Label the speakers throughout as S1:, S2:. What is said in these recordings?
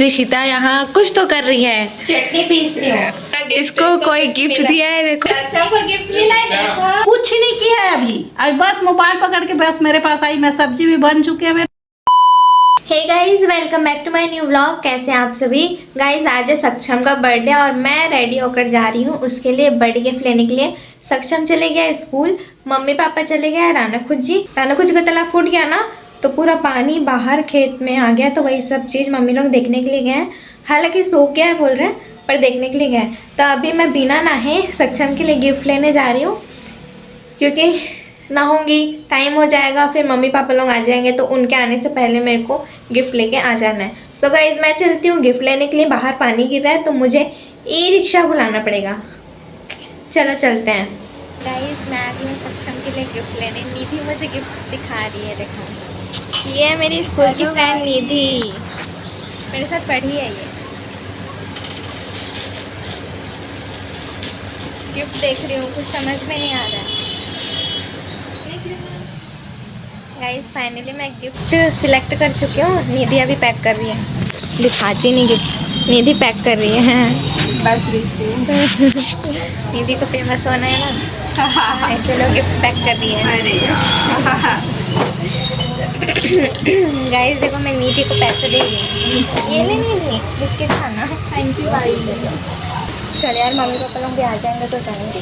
S1: ऋषिता यहाँ कुछ तो कर रही है,
S2: चटनी पीस रही हूँ।
S1: इसको कोई गिफ्ट दिया है। देखो
S2: अच्छा को गिफ्ट मिला है, देखो।
S3: कुछ नहीं किया है अभी बस मोबाइल पकड़ के बस मेरे पास आई। मैं सब्जी भी बन चुकी है।
S2: Hey guys, welcome back to my new vlog. कैसे हैं आप सभी गाइज? आज है सक्षम का बर्थडे और मैं रेडी होकर जा रही हूँ उसके लिए बर्थडे गिफ्ट लेने के लिए। सक्षम चले गया स्कूल, मम्मी पापा चले गए राना खुजी का तालाब फूट गया ना, तो पूरा पानी बाहर खेत में आ गया, तो वही सब चीज़ मम्मी लोग देखने के लिए गए हैं। हालांकि सूख गया है बोल रहे हैं, पर देखने के लिए गए। तो अभी मैं बिना नहाए सक्षम के लिए गिफ्ट लेने जा रही हूँ, क्योंकि नहाऊंगी टाइम हो जाएगा, फिर मम्मी पापा लोग आ जाएंगे, तो उनके आने से पहले मेरे को गिफ्ट लेके आ जाना है। सो गाइज मैं चलती हूँ गिफ्ट लेने के लिए। बाहर पानी गिर रहा है तो मुझे ई रिक्शा बुलाना पड़ेगा। चलो चलते हैं। गाइज मैं आ गई हूँ सक्षम के लिए गिफ्ट लेने। निधि मुझे गिफ्ट दिखा रही है, देखो ये है मेरी स्कूल की फ्रेंड निधि, मेरे साथ पढ़ी है ये। गिफ्ट देख रही हूँ, कुछ समझ में नहीं आ रहा है। गाइस फाइनली मैं गिफ्ट सिलेक्ट कर चुकी हूँ। निधि अभी पैक कर रही है, दिखाती नहीं गिफ्ट, निधि पैक कर रही है।
S3: बस
S2: निधि को फेमस होना है ना, ऐसे लोग गिफ्ट पैक कर रही है। गाइस देखो मैं निधि को पैसे दे रही हूँ, ये ले निधि बिस्किट खाना।
S3: थैंक यू भाई।
S2: चल यार मम्मी पापा लोग भी आ जाएंगे तो जाएंगे,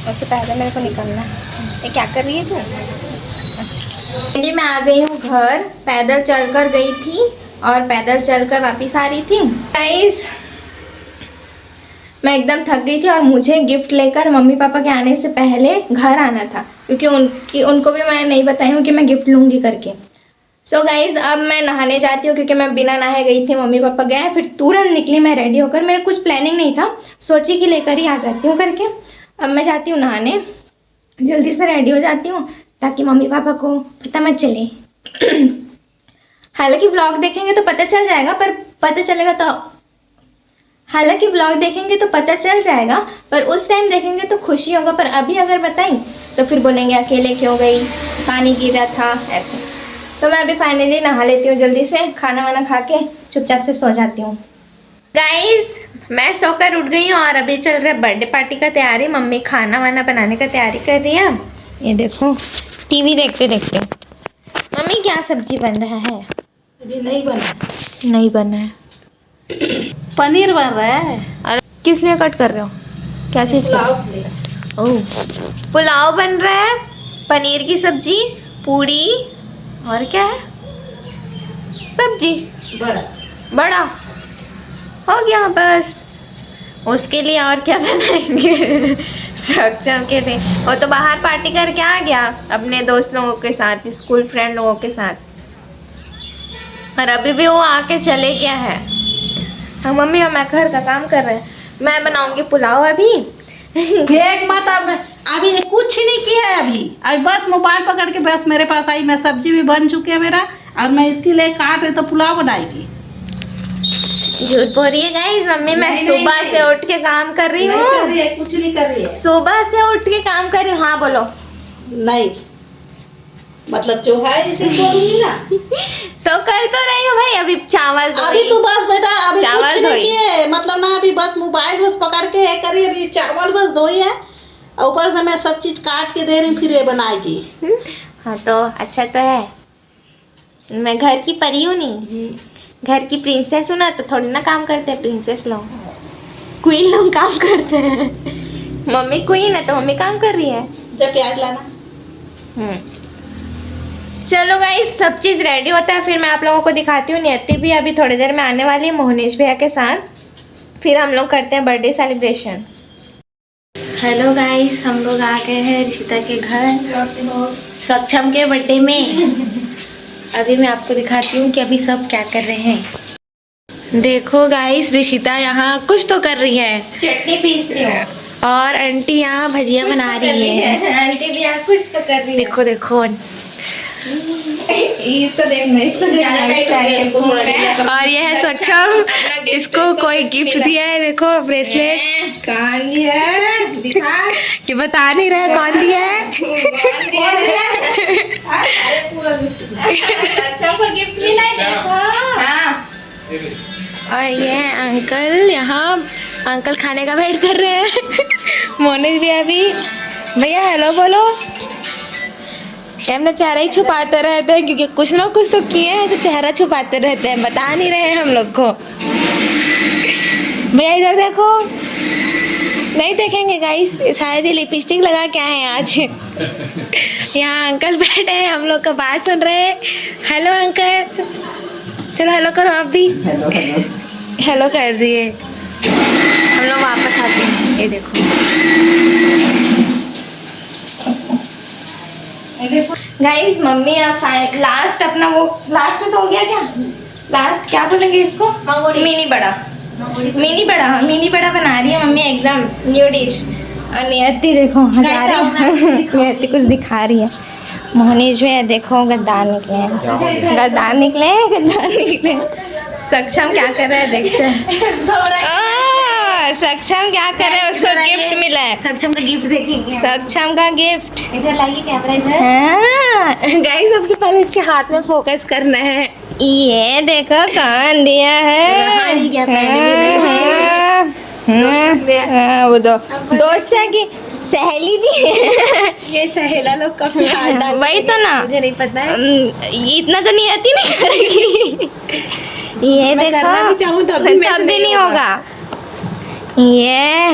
S2: उससे पहले मेरे को निकलना है। ये क्या कर रही है तू? अच्छा मैं आ गई हूँ घर। पैदल चलकर गई थी और पैदल चलकर वापस आ रही थी। गाइस मैं एकदम थक गई थी और मुझे गिफ्ट लेकर मम्मी पापा के आने से पहले घर आना था, क्योंकि उनको भी मैं नहीं बताई हूँ कि मैं गिफ्ट लूँगी करके। सो गाइज अब मैं नहाने जाती हूँ, क्योंकि मैं बिना नहाए गई थी, मम्मी पापा गए, फिर तुरंत निकली मैं रेडी होकर। मेरा कुछ प्लानिंग नहीं था, सोची कि लेकर ही आ जाती हूँ करके। अब मैं जाती हूँ नहाने, जल्दी से रेडी हो जाती हूँ ताकि मम्मी पापा को पता मत चले। हालांकि व्लॉग देखेंगे तो पता चल जाएगा, पर पता चलेगा तो हालांकि व्लॉग देखेंगे तो पता चल जाएगा, पर उस टाइम देखेंगे तो खुशी होगा। पर अभी अगर बताई तो फिर बोलेंगे अकेले क्यों गई, पानी गिरा था, ऐसे। तो मैं अभी फाइनली नहा लेती हूँ जल्दी से, खाना वाना खा के चुपचाप से सो जाती हूँ। गाइस मैं सोकर उठ गई हूँ और अभी चल रहा है बर्थडे पार्टी का तैयारी। मम्मी खाना वाना बनाने का तैयारी कर रही है। ये देखो टीवी देखते देखते। मम्मी क्या सब्जी बन रहा है?
S3: अभी नहीं बना,
S2: नहीं बना है,
S3: पनीर बन रहा है।
S2: और किस लिए कट कर रहे हो? क्या चीज़ का? ओह पुलाव बन रहा है, पनीर की सब्जी, पूड़ी, और क्या है? सब्जी बड़ा हो गया बस। उसके लिए और क्या बनाएंगे? सक्षम के लिए वो तो बाहर पार्टी करके आ गया अपने दोस्त लोगों के साथ, स्कूल फ्रेंड लोगों के साथ, और अभी भी वो आके चले गया है। हाँ मम्मी और मैं घर का काम कर रहे हैं। मैं बनाऊंगी पुलाव अभी।
S3: एक मत अभी कुछ नहीं किया है अभी बस मोबाइल पकड़ के बस मेरे पास आई। मैं सब्जी भी बन चुकी है मेरा, और मैं इसके लिए काट रही तो पुलाव बनाएगी।
S2: झूठ बोल रही है गाइस मम्मी, मैं सुबह से उठ के काम कर रही हूँ।
S3: कुछ नहीं कर रही है,
S2: सुबह से उठ के काम कर रही हूँ। हाँ बोलो।
S3: नहीं मतलब जो है इसे बोलूंगी ना।
S2: तो कर तो रही हूँ भाई, अभी चावल
S3: अभी तो बस बेटा अभी
S2: चावल
S3: कुछ नहीं किए, मतलब ना अभी बस मोबाइल बस पकड़ के है करी। अभी चावल बस धोई है, ऊपर से मैं सब चीज काट के दे रही हूँ, फिर ये बनाएगी।
S2: हाँ तो अच्छा तो है, मैं घर की परी हूँ नहीं, घर की प्रिंसेस हूँ ना, तो थोड़ी ना काम करते हैं प्रिंसेस लोग, क्वीन लोग काम करते हैं। मम्मी क्वीन है तो मम्मी काम कर रही है।
S3: जब प्याज लाना।
S2: चलो गाइस सब चीज़ रेडी होता है, फिर मैं आप लोगों को दिखाती हूँ। नियति भी अभी थोड़ी देर में आने वाली है मोहनेश भैया के साथ, फिर हम लोग करते हैं बर्थडे सेलिब्रेशन। हेलो गाइस, हम लोग आ गए हैं ऋषिता के घर सक्षम के बर्थडे में। अभी मैं आपको दिखाती हूँ कि अभी सब क्या कर रहे हैं। देखो गाइस ऋषिता यहाँ कुछ तो कर रही है, चटनी पीस रही है, और आंटी यहाँ भजिया बना रही है। आंटी भी यहाँ कुछ तो कर रही है। देखो देखो
S3: इसको देखना, इसको देखना।
S2: और ये है सक्षम, इसको कोई गिफ्ट दिया है, देखो ब्रेसलेट।
S3: कौन दिया है? दिखा
S2: कि बता नहीं रहे कौन दिया है।
S3: सक्षम को गिफ्ट मिला है, देखो। हाँ
S1: और ये हैं अंकल, यहाँ अंकल खाने का वेट कर रहे हैं। मोनिश भी अभी, भैया हेलो बोलो। ये अपना चेहरा ही छुपाते रहते हैं क्योंकि कुछ ना कुछ तो किए हैं तो चेहरा छुपाते रहते हैं, बता नहीं रहे हैं हम लोग को। भैया इधर देखो, नहीं देखेंगे गाइस, शायद ही लिपस्टिक लगा के आए हैं आज। यहाँ अंकल बैठे हैं, हम लोग का बात सुन रहे हैं। हेलो अंकल, चलो हेलो करो आप भी। हेलो कर दिए। हम लोग वापस आते हैं। ये देखो
S2: गाइस मम्मी अब लास्ट अपना वो लास्ट में तो हो गया क्या, लास्ट क्या बोलेंगे इसको, मिनी बड़ा मिनी बड़ा बना रही है मम्मी, एकदम न्यू डिश। और नियति देखो हंसा रही है। नियति कुछ दिखा रही है। मोहनीश में देखो गद्दार निकले हैं, गद्दार निकले। सक्षम क्या कर रहा है देखते हैं। सक्षम क्या कर रहे हैं, उसको गिफ्ट मिला है।
S1: सक्षम का गिफ्ट देखेंगे।
S2: सक्षम का गिफ्ट
S1: इधर लाइए कैमरा इधर।
S2: हाँ।
S1: गाइस सबसे पहले इसके हाथ में फोकस करना है।
S2: ये देखो कौन दिया है।
S1: रहाड़ी क्या पहने में नहीं है।
S2: वो दोस्त है कि सहेली दी है।
S1: ये सहेला लोग कब से हाथ डाल,
S2: वही तो ना,
S1: मुझे नहीं पता है।
S2: इतना तो नहीं आती नहीं करेगी। ये
S1: मैं
S2: देखो
S1: करना भी चाहूँ तब भी मेरे से
S2: तब भी
S1: नहीं
S2: नहीं होगा। ये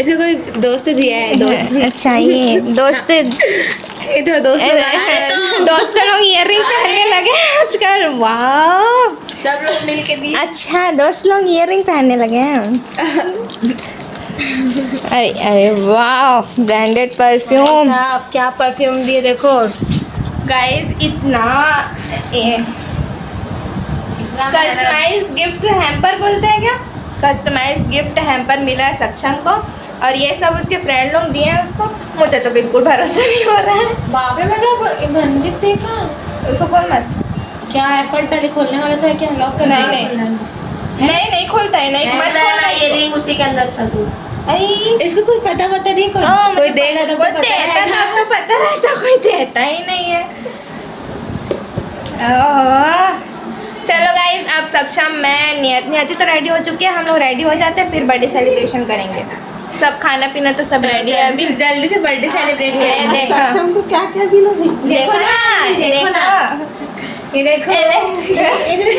S1: इसको कोई दोस्त दिया है, दोस्त।
S2: अच्छा ये दोस्त
S1: इधर दोस्त लोग आए हैं।
S2: दोस्त लोग ईयररिंग पहनने लगे हैं आजकल। वाह,
S1: सब लोग मिल के दिए।
S2: अच्छा दोस्त लोग ईयररिंग पहनने लगे हैं। अरे अरे वाह, ब्रांडेड परफ्यूम।
S1: आप क्या परफ्यूम दिए देखो
S2: गाइस इतना कस्टमाइज गिफ्ट हैम्पर बोलते हैं क्या, कस्टमाइज गिफ्ट हैम्पर मिला है सक्षम को। और ये सब उसके फ्रेंड लोग दिए हैं उसको। मुझे तो बिल्कुल भरोसा नहीं हो रहा है।
S1: बाप रे बेटा, मंदिर देखा
S2: उसको खोल मत।
S1: क्या एफर्ट डाले खोलने वाला था क्या, लॉक कर
S2: नहीं खुलता है, नहीं मत खोलना। ये रिंग उसी के अंदर था। तू
S1: इसको कुछ पता नहीं, कोई देगा तो
S2: कोई देता है, आपको पता रहता, कोई देता ही नहीं है। चलो गाइस अब सक्षम मैं नियति तो रेडी हो चुकी है, हम लोग रेडी हो जाते हैं फिर बर्थडे सेलिब्रेशन करेंगे। सब खाना पीना तो सब रेडी है, अभी
S1: जल्दी से बर्थडे सेलिब्रेट करें।
S2: देखो
S3: सक्षम को क्या क्या दिला भाई,
S2: देखो ना,
S1: ये देखो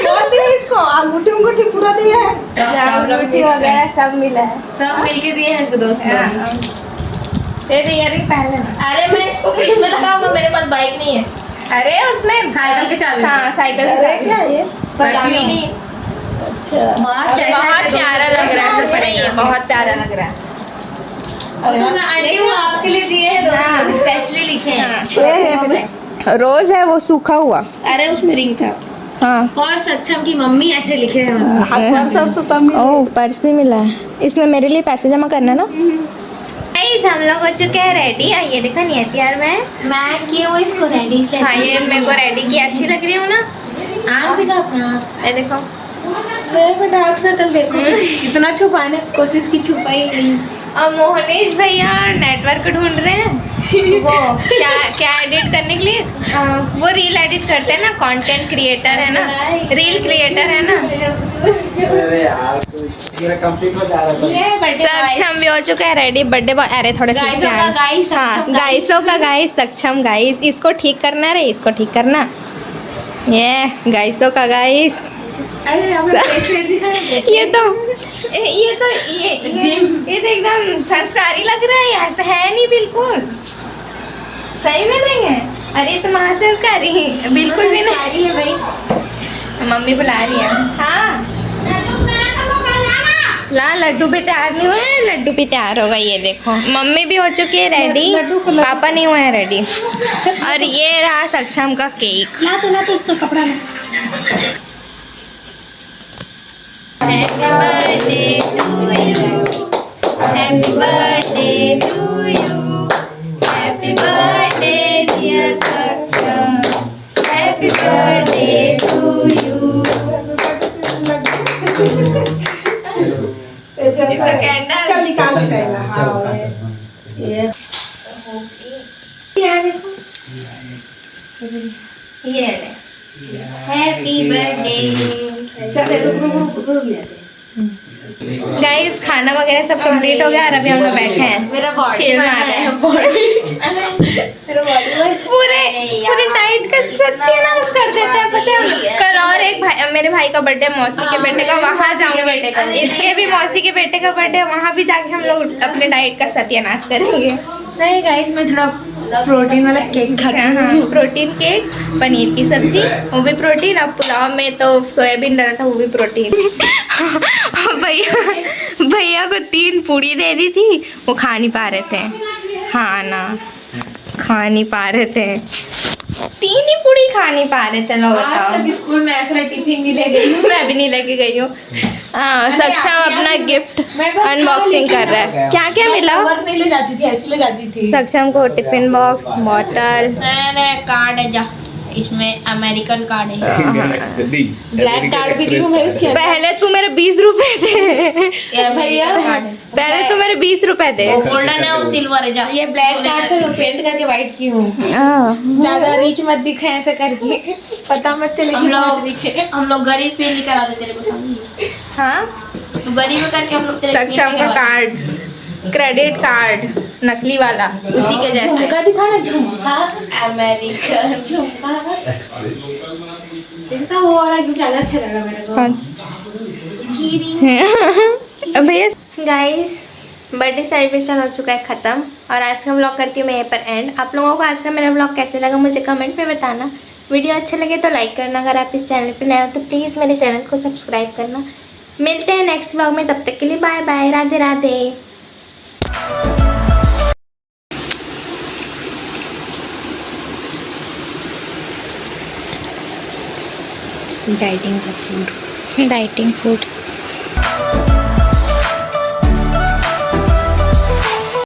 S3: कौन दिया इसको, अंगूठी पूरा दिया है,
S2: अंगूठी वगैरह सब मिला है।
S1: सब मिलके दिए हैं इसको दोस्त लोग।
S2: ये इयररिंग पहन लेना।
S1: अरे मैं इसको इसमें लगाऊंगा, मेरे पास बाइक नहीं है।
S2: अरे उसमें
S1: साइकिल की चाबी।
S2: हाँ साइकिल की चाबी।
S3: क्या ये
S2: चाबी नहीं। बहुत प्यारा लग रहा है, सच में ये बहुत प्यारा लग रहा है।
S1: आंटी वो आपके लिए दिए हैं दोस्त, स्पेशली लिखे हैं।
S2: रोज है वो सूखा हुआ।
S1: अरे उसमें रिंग था।
S2: हाँ
S1: और सक्षम की मम्मी ऐसे लिखे हैं उसमें।
S2: ओह पर्स भी मिला है इसमें, मेरे लिए पैसे जमा करना ना। गाइस हम लोग हो चुके हैं रेडी। ये देखो नियति यार
S1: मैं की वो इसको रेडी।
S2: हाँ ये मेरे को रेडी की अच्छी लग रही हूँ ना।
S1: आँख दिखा अपना।
S2: ये देखो
S1: मेरे पे डार्क सर्कल देखो, इतना छुपाने की कोशिश की, छुपाई नहीं।
S2: और मोहनीश भैया नेटवर्क ढूंढ रहे हैं। वो क्या एडिट करने के लिए, वो रील एडिट करते हैं ना, कंटेंट क्रिएटर है ना, रील क्रिएटर है ना। सक्षम भी हो चुका है रेडी, बर्थडे बॉय। अरे थोड़ा ठीक से हाँ गाइसों का गाइस सक्षम गाइस, इसको ठीक करना रे, इसको ठीक करना। ये गाइसों का गाइस।
S1: अरे
S2: ये तो एकदम संस्कारी लग रहा है, ऐसा है नहीं बिल्कुल, सही में नहीं है। अरे तुम संस्कारी बिल्कुल भी नहीं है भाई। मम्मी बुला रही है। हाँ ला, लड्डू भी तैयार नहीं हुए हैं, लड्डू भी तैयार होगा। ये देखो मम्मी भी हो चुकी है रेडी, पापा नहीं हुए हैं रेडी। और ये रहा सक्षम का केक।
S3: ना तो उसका कपड़ा ना।
S2: Happy birthday to you. Happy birthday to you. Happy birthday dear Saksham. Happy birthday to you. इसका कैंडल
S3: चल निकाल निकाल। हाँ ये
S2: ये हैप्पी बर्थडे गाइस खाना वगैरह सब कंप्लीट हो गया और अभी हम लोग बैठे हैं, चिल मार रहे हैं। पूरे पूरे नाइट का सत्यानाश कर देते हैं पता है। कल और एक भाई, मेरे भाई का बर्थडे, मौसी के बेटे का, वहाँ जाऊंगे। इसके भी मौसी के बेटे का बर्थडे, वहाँ भी जाके हम लोग अपने डाइट का सत्यानाश करेंगे।
S1: नहीं गाइस, मैं थोड़ा प्रोटीन वाला केक खाती हूँ।
S2: हाँ, प्रोटीन केक, पनीर की सब्जी, वो भी प्रोटीन। अब पुलाव में तो सोयाबीन डाला था, वो भी प्रोटीन। भैया को 3 पूड़ी दे दी थी, वो खा नहीं पा रहे थे। हाँ ना, खा नहीं पा रहे थे, 3 ही पूड़ी खा नहीं पा रहे थे। लोग
S1: आज तक स्कूल में ऐसा टिफिन नहीं ले गई हूँ।
S2: मैं भी नहीं लेके गई हूँ। हाँ, सक्षम अपना गिफ्ट अनबॉक्सिंग कर रहा है। क्या क्या मिला?
S1: नहीं ले जाती थी, ऐसे ले जाती थी।
S2: सक्षम को टिफिन बॉक्स, बॉटल,
S4: कार्ड है जा, इसमें अमेरिकन कार्ड है।
S1: ब्लैक कार्ड भी दी हूँ मैं उसके अंदर।
S2: पहले तू मेरे 20 रुपए दे
S1: भैया,
S2: पहले तू मेरे 20 रुपए दे।
S4: वो गोल्डन है, वो सिल्वर है जा।
S1: ये ब्लैक कार्ड था, पेंट करके व्हाइट की हूँ। ज्यादा रीच मत दिखे ऐसे करके, पता मत चले कि बहुत रिच है।
S4: हम लोग गरीब फील नहीं कराते तेरे को, समझी?
S2: हाँ,
S4: तू गरीब करके हम लोग तेरे
S2: सक्षम का कार्ड, क्रेडिट कार्ड नकली वाला, उसी के जैसे।
S1: झुमका दिखाना, झुमका
S4: अमेरिकन
S1: झुमका इसका वो वाला गिफ्ट ज्यादा अच्छा लगा मेरे को।
S2: भैया गाइस, बर्थडे सेलिब्रेशन हो चुका है ख़त्म और आज का व्लॉग करती हूँ मैं यहाँ पर एंड। आप लोगों को आज का मेरा व्लॉग कैसे लगा मुझे कमेंट में बताना। वीडियो अच्छा लगे तो लाइक करना, अगर आप इस चैनल पर नए हो तो प्लीज़ मेरे चैनल को सब्सक्राइब करना। मिलते हैं नेक्स्ट व्लॉग में, तब तक के लिए bye bye, Radhe Radhe.
S1: Dieting का फूड,
S2: डाइटिंग फूड।